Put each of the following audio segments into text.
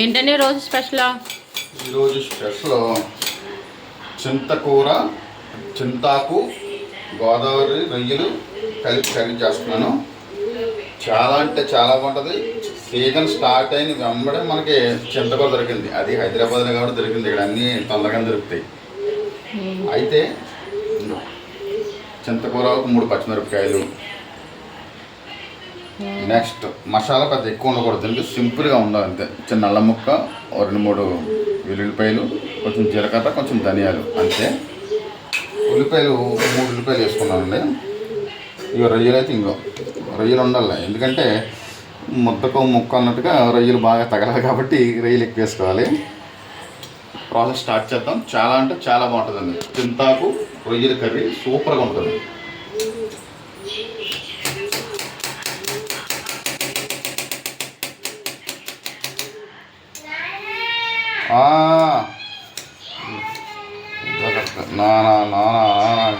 ఏంటండి రోజు స్పెషల్? ఈరోజు స్పెషల్ చింతకూర, చింతాకు, గోదావరి రొయ్యలు కలిపి కర్రీ చేస్తున్నాను. చాలా అంటే చాలా బాగుంటుంది. సీజన్ స్టార్ట్ అయిన వెంబడే మనకి చింతకూర దొరికింది. అది హైదరాబాద్లో కాబట్టి దొరికింది. ఇక్కడ అన్నీ తొందరగా దొరుకుతాయి. అయితే చింతకూర 3 పచ్చిమిరపకాయలు, నెక్స్ట్ మసాలా పెద్ద ఎక్కువ ఉండకూడదు, దీనికి సింపుల్గా ఉండాలి అంతే. చిన్న అల్లం ముక్క, 2-3 వెల్లుల్లిపాయలు, కొంచెం జీలకర్ర, కొంచెం ధనియాలు అంతే. ఉల్లిపాయలు 3 ఉల్లిపాయలు వేసుకున్నానండి. ఇక రొయ్యలు అయితే రొయ్యలు ఉండాలి, ఎందుకంటే ముద్దకు ముక్క అన్నట్టుగా రొయ్యలు బాగా తగలాలి కాబట్టి రొయ్యలు ఎక్కువ వేసుకోవాలి. ప్రాసెస్ స్టార్ట్ చేద్దాం. చాలా అంటే చాలా బాగుంటుందండి. చింతాకు రొయ్యల కర్రీ సూపర్గా ఉంటుంది.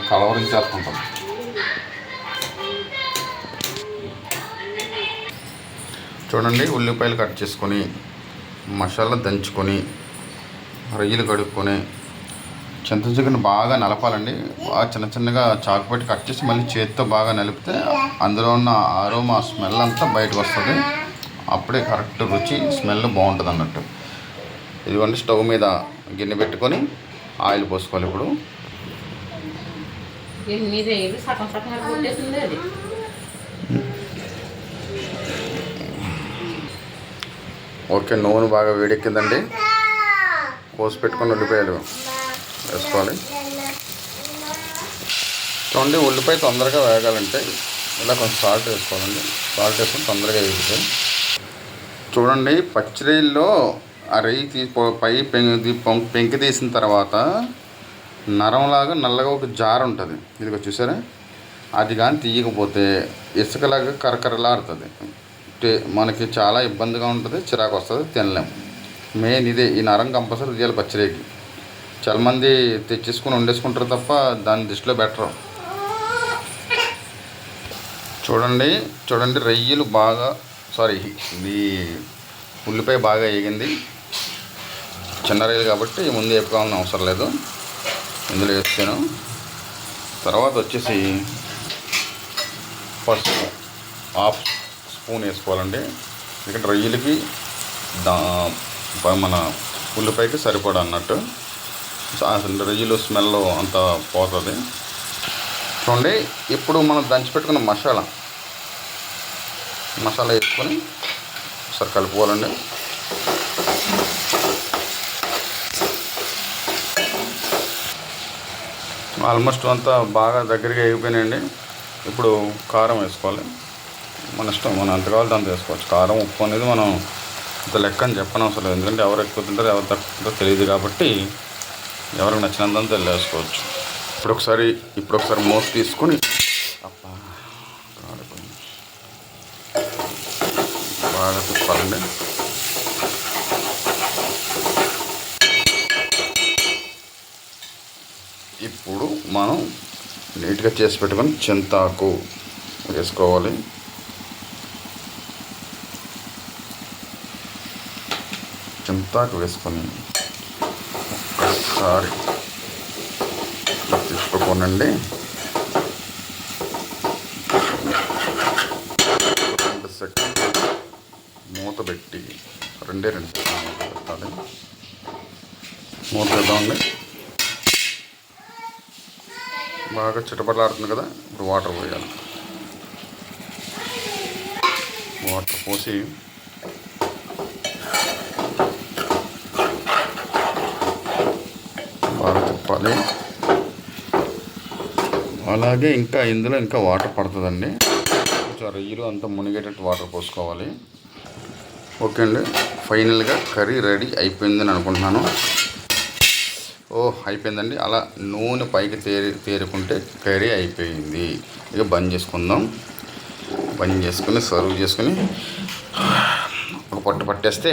కలవరించేస్తుంటాం. చూడండి, ఉల్లిపాయలు కట్ చేసుకొని, మసాలా దంచుకొని, రొయ్యలు కడుక్కొని, చింతచిగురుని బాగా నలపాలండి. బాగా చిన్న చిన్నగా చాకు పెట్టి కట్ చేసి మళ్ళీ చేతితో బాగా నలిపితే అందులో ఉన్న ఆరోమా స్మెల్ అంతా బయటకు వస్తుంది. అప్పుడే కరెక్ట్ రుచి, స్మెల్ బాగుంటుంది అన్నట్టు. ఇదిగోండి, స్టవ్ మీద గిన్నె పెట్టుకొని ఆయిల్ పోసుకోవాలి. ఇప్పుడు ఓకే, నూనె బాగా వేడెక్కిందండి. కోసి పెట్టుకొని ఉల్లిపాయలు వేసుకోవాలి. చూడండి, ఉల్లిపాయ తొందరగా వేగాలంటే ఇలా కొంచెం సాల్ట్ వేసుకోవాలండి. సాల్ట్ వేసుకొని తొందరగా వేగుతాయి. చూడండి, పచ్చిరొయ్యల్లో ఆ రొయ్యి పై పెంకి తీసిన తర్వాత నరంలాగా నల్లగా ఒక జారు ఉంటుంది. ఇదిగో చూసారా, అది కానీ తీయకపోతే ఇసుకలాగా కరకరలాడుతుంది. మనకి చాలా ఇబ్బందిగా ఉంటుంది, చిరాకు వస్తుంది, తినలేము. మెయిన్ ఇదే, ఈ నరం కంపల్సరీ తీయాలి పచ్చిరొయ్యకి. చాలామంది తెచ్చేసుకొని వండేసుకుంటారు తప్ప దాన్ని దృష్టిలో పెట్టరు. చూడండి రొయ్యలు బాగా ఈ ఉల్లిపాయ బాగా వేగింది. చిన్న రొయ్యలు కాబట్టి ముందు వేపుకోవాలని అవసరం లేదు, ఇందులో వేస్తాను. తర్వాత వచ్చేసి పసుపు 1/2 స్పూన్ వేసుకోవాలండి. ఎందుకంటే రొయ్యలకి మన ఉల్లిపాయకి సరిపడా అన్నట్టు. రొయ్యలు స్మెల్ అంతా పోతుంది. చూడండి, ఇప్పుడు మనం దంచిపెట్టుకున్న మసాలా వేసుకొని ఒకసారి కలుపుకోవాలండి. ఆల్మోస్ట్ అంతా బాగా దగ్గరగా అయిపోయినాయండి. ఇప్పుడు కారం వేసుకోవాలి. మన ఇష్టం, మనం ఎంత కావాలో అంత వేసుకోవచ్చు. కారం, ఉప్పు అనేది మనం ఇంత లెక్క అని చెప్పనవసరం లేదు, ఎందుకంటే ఎవరు ఎక్కువ తింటారో ఎవరు తక్కువ తెలియదు కాబట్టి ఎవరికి నచ్చినంత వేసుకోవచ్చు. ఇప్పుడు ఒకసారి మూత తీసుకొని బాగా తిప్పాలండి. ఇప్పుడు మనం నీట్గా చేసి పెట్టుకొని చింతాకు వేసుకోవాలి. చింతాకు వేసుకొని ఒక్కసారి తిప్పుకోనండి. 2 సెకండ్లు మూత పెట్టి 2 సెకండ్లు మూత పెట్టాలి. మూత వేద్దామండి. బాగా చిటపటలాడుతుంది కదా, ఇప్పుడు వాటర్ పోయాలి. వాటర్ పోసి బాగా తిప్పాలి. అలాగే ఇందులో ఇంకా వాటర్ పడుతుందండి. కొంచెం రొయ్యలు అంతా మునిగేటట్టు వాటర్ పోసుకోవాలి. ఓకే అండి, ఫైనల్గా కర్రీ రెడీ అయిపోయిందని అనుకుంటున్నాను. అయిపోయిందండి. అలా నూనె పైకి తేరుకుంటే కర్రీ అయిపోయింది. ఇక బంద్ చేసుకుందాం. బంద్ చేసుకుని సర్వ్ చేసుకుని ఒక పొట్టు పట్టేస్తే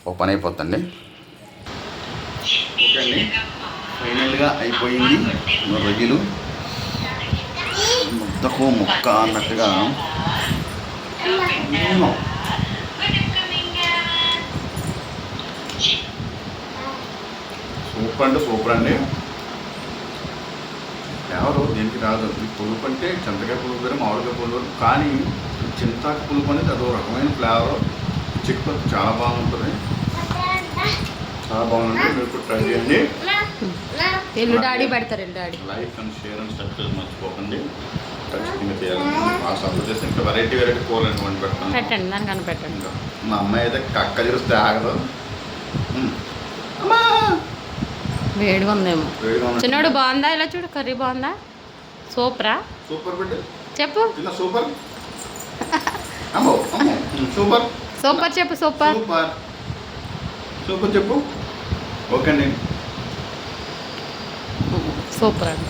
ఒక పని అయిపోతుందండి. ఓకే అండి, ఫైనల్గా అయిపోయింది. రొయ్యలు ముద్దకు ముక్క అన్నట్టుగా సూపర్ అంటే సూపర్ అండి. ఎవరు దేనికి రాదు. ఈ పులుపు అంటే చింతకాయ పులుపు వేరు, మామిడికాయ పులుపు వేరు. కానీ చింతాకు పులుపు అనేది అదో రకమైన ఫ్లేవర్. చిక్కు చాలా బాగుంటుంది, చాలా బాగుంటుంది. మీరు కూడా ట్రై చేయండి. డాడీ పెడతారు. Daddy like and share and subscribe మర్చిపోకండి. ఖచ్చితంగా చేయాలి. ఆ సపోర్ట్ చేస్తే ఇంకా వెరైటీ కూరలు వండి పెడతాను. పెట్టండి, దానికి అని పెట్టండి. ఇంకా మా అమ్మాయి అయితే కక్క చూస్తే ఆగదు. వేడిగా ఉందేమో. వేడిగా ఉంది. చిన్నోడు బాగుందా? ఇలా చూడు, కర్రీ బాగుందా? సూపరా? సూపర్ బిడ్డ చెప్పు. చిన్న సూపర్. అమ్మో అమ్మో సూపర్ సూపర్ చెప్పు. సూపర్ సూపర్ సూపర్ చెప్పు. ఓకే అండి. సూపర్ అంట.